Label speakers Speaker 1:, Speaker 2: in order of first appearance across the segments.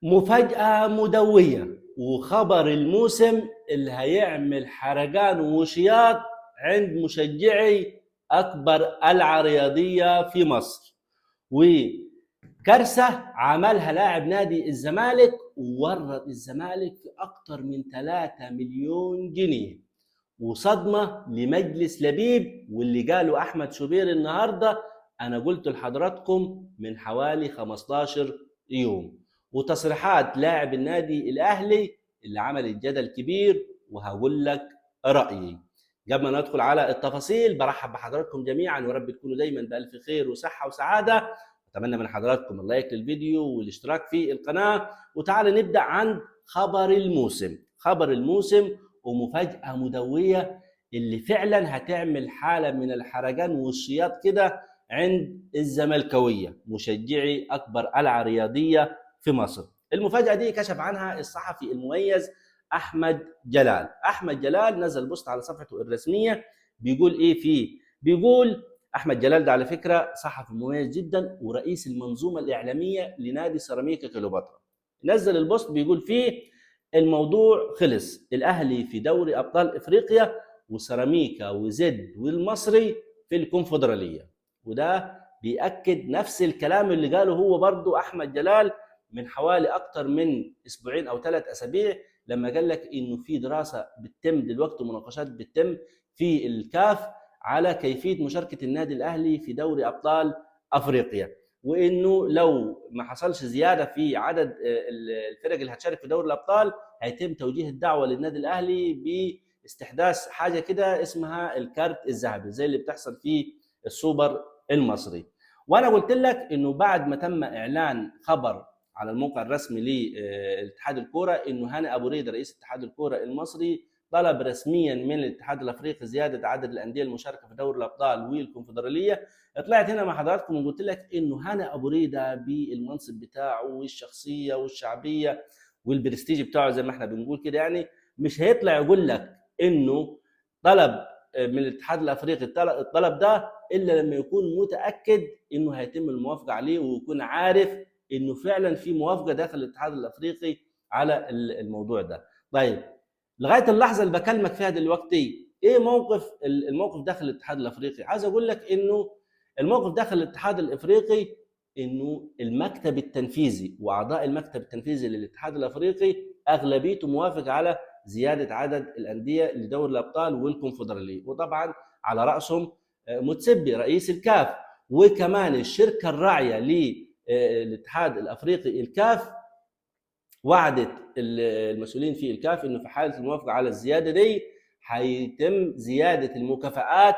Speaker 1: مفاجأة مدوية وخبر الموسم اللي هيعمل حرقان وشياط عند مشجعي أكبر ألعاب رياضية في مصر. وكارثة عملها لاعب نادي الزمالك وورط الزمالك في أكتر من 3 مليون جنيه، وصدمة لمجلس لبيب. واللي قاله أحمد شوبير النهاردة أنا قلت لحضراتكم من حوالي 15 يوم، وتصريحات لاعب النادي الأهلي اللي عملت جدل كبير، وهقول لك رأيي. قبل ما ندخل على التفاصيل برحب بحضراتكم جميعا، ورب تكونوا دايما بألف خير وصحة وسعادة. أتمنى من حضراتكم اللايك للفيديو والاشتراك في القناة. وتعالى نبدأ عن خبر الموسم. خبر الموسم ومفاجأة مدوية اللي فعلا هتعمل حالة من الحرقان والشياط كده عند الزملكاوية مشجعي أكبر ألعاب رياضية في مصر. المفاجأة دي كشف عنها الصحفي المميز أحمد جلال. أحمد جلال نزل بوست على صفحته الرسمية بيقول إيه فيه؟ بيقول أحمد جلال ده على فكرة صحفي مميز جدا ورئيس المنظومة الإعلامية لنادي سيراميكا كليوباترا. نزل البوست بيقول فيه: الموضوع خلص، الاهلي في دوري ابطال افريقيا وسيراميكا وزد والمصري في الكونفدراليه. وده بيأكد نفس الكلام اللي قاله هو برضو احمد جلال من حوالي اكتر من اسبوعين او 3 اسابيع، لما قال لك انه في دراسه بتتم دلوقتي ومناقشات بتتم في الكاف على كيفيه مشاركه النادي الاهلي في دوري ابطال افريقيا، وانه لو ما حصلش زياده في عدد الفرق اللي هتشارك في دوري الابطال هيتم توجيه الدعوه للنادي الاهلي باستحداث حاجه كده اسمها الكارت الذهبي زي اللي بتحصل في السوبر المصري. وانا قلت لك انه بعد ما تم اعلان خبر على الموقع الرسمي لاتحاد الكوره انه هاني ابو ريده رئيس اتحاد الكوره المصري طلب رسميا من الاتحاد الافريقي زياده عدد الانديه المشاركه في دوري الابطال والكونفدراليه، طلعت هنا مع حضراتكم وقلت لك انه هاني ابو ريده بالمنصب بتاعه والشخصيه والشعبيه والبرستيج بتاعه زي ما احنا بنقول كده، يعني مش هيطلع يقول لك انه طلب من الاتحاد الافريقي الطلب ده الا لما يكون متاكد انه هيتم الموافقه عليه ويكون عارف انه فعلا في موافقه داخل الاتحاد الافريقي على الموضوع ده. طيب، لغايه اللحظه اللي بكلمك فيها دلوقتي ايه موقف الموقف داخل الاتحاد الافريقي؟ عايز اقول لك انه الموقف داخل الاتحاد الافريقي انه المكتب التنفيذي واعضاء المكتب التنفيذي للاتحاد الافريقي اغلبيته موافق على زياده عدد الانديه لدوري الابطال والكونفدراليه، وطبعا على راسهم متسبي رئيس الكاف، وكمان الشركه الراعيه للاتحاد الافريقي الكاف وعدت المسؤولين في الكاف انه في حاله الموافقه على الزياده دي هيتم زياده المكافآت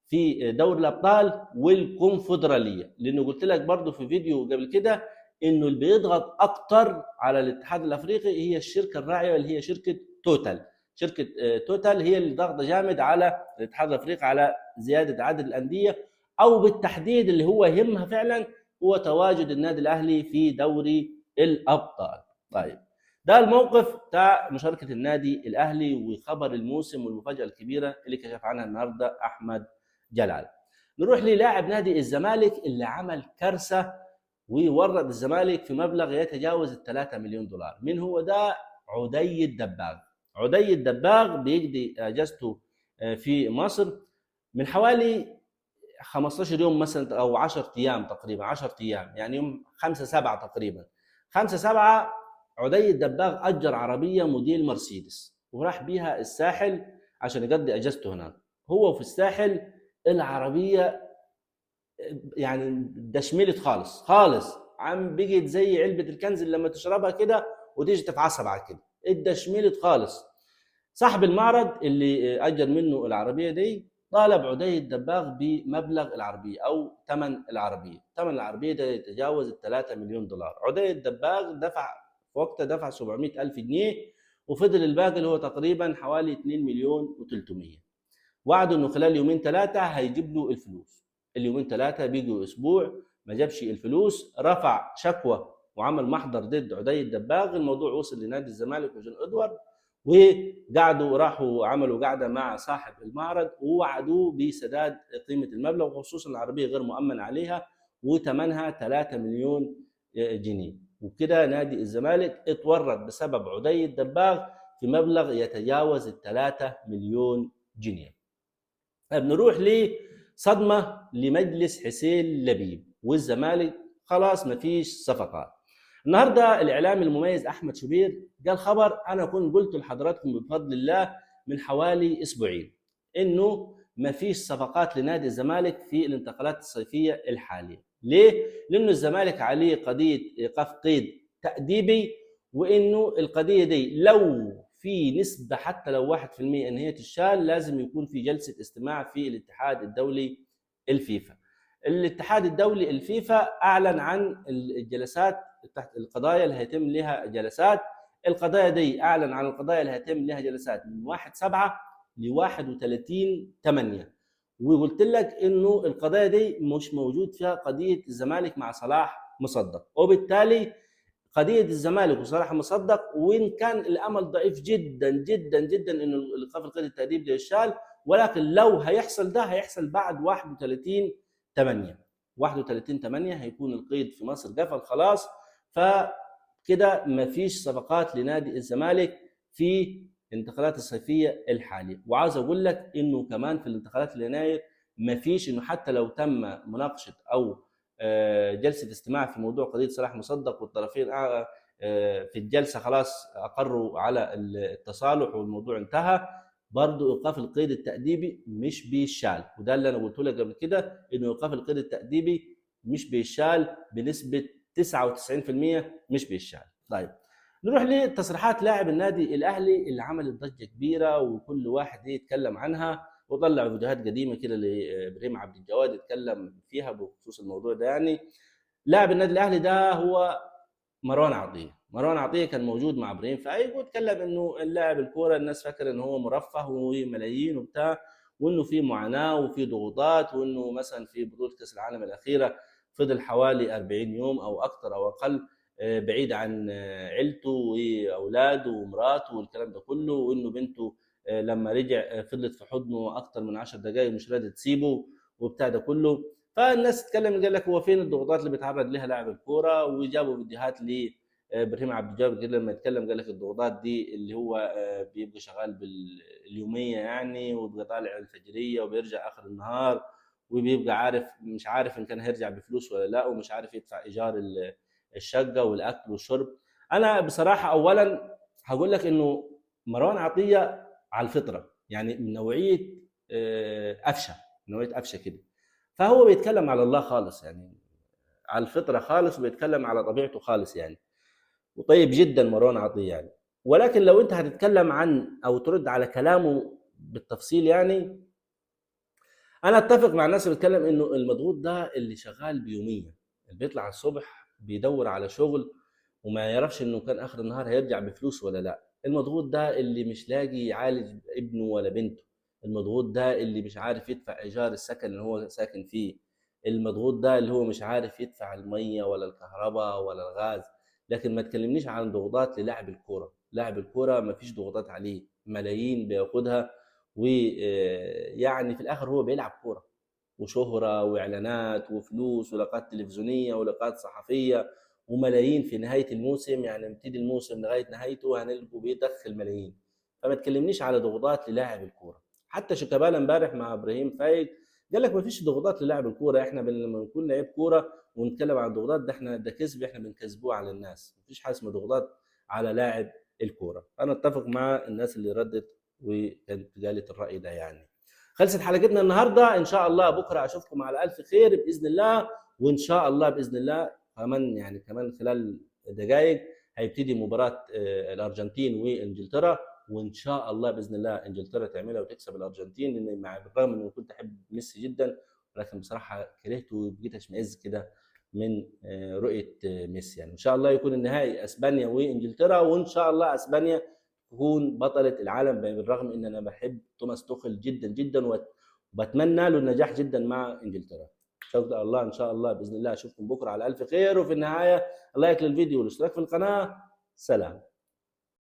Speaker 1: في دوري الابطال والكونفدراليه، لانه قلت لك برضو في فيديو قبل كده انه اللي بيضغط اكتر على الاتحاد الافريقي هي الشركه الراعيه اللي هي شركه توتال. شركه توتال هي اللي ضغط جامد على الاتحاد الافريقي على زياده عدد الانديه، او بالتحديد اللي هو يهمها فعلا هو تواجد النادي الاهلي في دوري الابطال. طيب، ده الموقف بتاع مشاركه النادي الاهلي وخبر الموسم والمفاجاه الكبيره اللي كشف عنها النهارده احمد جلال. نروح للاعب نادي الزمالك اللي عمل كارثه وورط الزمالك في مبلغ يتجاوز ال3 مليون دولار. من هو ده؟ عدي الدباغ. عدي الدباغ بيقضي اجازته في مصر من حوالي 15 يوم مثلا او 10 ايام تقريبا، 10 ايام يعني يوم 5/7 تقريبا. 5/7 عدي الدباغ اجر عربيه موديل مرسيدس وراح بيها الساحل عشان يقضي اجازته هناك. هو في الساحل العربيه يعني دشملت خالص خالص، عم بقت زي علبه الكنز اللي لما تشربها كده وتيجي تتعصب على كده، اتدشملت خالص. صاحب المعرض اللي اجر منه العربيه دي طالب عدي الدباغ بمبلغ العربيه او ثمن العربيه. ثمن العربيه ده يتجاوز ال3 مليون دولار. عدي الدباغ دفع في وقتها دفع 700 الف جنيه، وفضل الباقي اللي هو تقريبا حوالي 2 مليون و300. وعده انه خلال يومين 3 هيجيب له الفلوس. اليومين 3 بيجوا اسبوع ما جابش الفلوس، رفع شكوى وعمل محضر ضد عدي الدباغ. الموضوع وصل لنادي الزمالك وجون ادوارد، وقعدوا راحوا عملوا قعده مع صاحب المعرض ووعدوه بسداد قيمه المبلغ، وخصوصا العربيه غير مؤمن عليها وثمنها 3 مليون جنيه. وكده نادي الزمالك اتورط بسبب عدي الدباغ في مبلغ يتجاوز 3 مليون جنيه. طيب نروح لصدمه لمجلس حسين لبيب والزمالك، خلاص مفيش صفقات. النهارده الاعلامي المميز احمد شوبير قال خبر انا كنت قلت لحضراتكم بفضل الله من حوالي اسبوعين، انه مفيش صفقات لنادي الزمالك في الانتقالات الصيفيه الحاليه. ليه؟ لانه الزمالك عليه قضيه ايقاف قيد تاديبي، وانه القضيه دي لو في نسبه حتى لو 1% ان هي تشال لازم يكون في جلسه استماع في الاتحاد الدولي الفيفا. الاتحاد الدولي الفيفا اعلن عن الجلسات تحت القضايا اللي هيتم لها جلسات. القضايا دي اعلن عن القضايا اللي هيتم لها جلسات من 1/7 ل 31/8. وقلت لك انه القضايا دي مش موجود فيها قضيه الزمالك مع صلاح مصدق، وبالتالي قضيه الزمالك وصلاح مصدق وان كان الامل ضعيف جدا جدا جدا انه ايقاف القيد التاديب ده يشال، ولكن لو هيحصل ده هيحصل بعد 31/8. 31/8 هيكون القيد في مصر قفل خلاص. فكده مفيش صفقات لنادي الزمالك في الانتقالات الصيفيه الحاليه. وعاوز اقول لك انه كمان في الانتقالات ليناير مفيش، انه حتى لو تم مناقشه او جلسه استماع في موضوع قضيه صلاح مصدق والطرفين في الجلسه خلاص اقروا على التصالح والموضوع انتهى، برضه ايقاف القيد التاديبي مش بيشال. وده اللي انا قلت لك قبل كده، انه ايقاف القيد التاديبي مش بيشال بنسبه 99% مش بيشال. طيب نروح لتصريحات لاعب النادي الاهلي اللي عملت ضجه كبيره وكل واحد يتكلم عنها، وطلع فيديوهات قديمه كده لابراهيم عبد الجواد يتكلم فيها بخصوص الموضوع ده. يعني لاعب النادي الاهلي ده هو مروان عطيه. مروان عطيه كان موجود مع ابراهيم فايق واتكلم انه اللاعب الكوره الناس فاكره ان هو مرفه وملايين وبتاع، وانه في معاناه وفي ضغوطات، وانه مثلا في بطوله كاس العالم الاخيره فضل حوالي 40 يوم او اكثر او اقل بعيد عن عيلته واولاده ومراته والكلام ده كله، وانه بنته لما رجع فضلت في حضنه اكثر من 10 دقائق مش راضيه تسيبه وبتاع ده كله. فالناس تتكلم قال لك هو فين الضغوطات اللي بيتعرض لها لاعب الكوره، وجابوا فيديوهات ابراهيم عبد الجواد لما يتكلم قال لك الضغوطات دي اللي هو بيبقى شغال باليوميه يعني، وبيبقى طالع الفجريه وبيرجع اخر النهار، وبيبقى عارف مش عارف ان كان هيرجع بفلوس ولا لا، ومش عارف يدفع ايجار الشقه والاكل والشرب. انا بصراحه اولا هقول لك انه مروان عطيه على الفطره، يعني من نوعيه قفشه، نوعيه قفشه كده. فهو بيتكلم على الله خالص، يعني على الفطره خالص، وبيتكلم على طبيعته خالص يعني، وطيب جدا مروان عطيه يعني. ولكن لو انت هتتكلم عن او ترد على كلامه بالتفصيل، يعني انا اتفق مع الناس اللي بتتكلم انه المضغوط ده اللي شغال بيوميا، اللي بيطلع الصبح بيدور على شغل وما يعرفش انه كان اخر النهار هيرجع بفلوس ولا لا. المضغوط ده اللي مش لاقي يعالج ابنه ولا بنته. المضغوط ده اللي مش عارف يدفع ايجار السكن اللي هو ساكن فيه. المضغوط ده اللي هو مش عارف يدفع الميه ولا الكهرباء ولا الغاز. لكن ما تكلمنيش عن ضغوطات للاعب الكوره. لاعب الكوره ما فيش ضغوطات عليه، ملايين بياخدها، ويعني في الاخر هو بيلعب كوره وشهره واعلانات وفلوس ولقاءات تلفزيونيه ولقاءات صحفيه وملايين في نهايه الموسم. يعني نبتدي الموسم لغايه نهايته هنلقوا بيدخل ملايين. فما تكلمنيش على ضغوطات للاعب الكوره. حتى شيكابالا امبارح مع ابراهيم فايق قال لك ما فيش ضغوطات للاعب الكوره، احنا لما نكون لعيب كوره ونتكلم عن ضغوطات ده احنا ده كذب، احنا بنكذبوه على الناس، ما فيش حاجه اسمها ضغوطات على لاعب الكوره. انا اتفق مع الناس اللي ردت وكانت قالت الراي ده يعني. خلصت حلقتنا النهارده، ان شاء الله بكره اشوفكم على الف خير باذن الله. وان شاء الله باذن الله كمان يعني كمان خلال دقائق هيبتدي مباراه الارجنتين وانجلترا، وان شاء الله باذن الله انجلترا تعملها وتكسب الارجنتين، لان مع بالرغم اني كنت احب ميسي جدا ولكن بصراحه كرهته وبقيت اشمئز كده من رؤيه ميسي. يعني ان شاء الله يكون النهائي اسبانيا وانجلترا، وان شاء الله اسبانيا تكون بطله العالم، بالرغم ان انا بحب توماس توخل جدا جدا وبتمنى له النجاح جدا مع انجلترا. ان شاء الله ان شاء الله باذن الله اشوفكم بكره على الف خير. وفي النهايه اللايك للفيديو والاشتراك في القناه. سلام.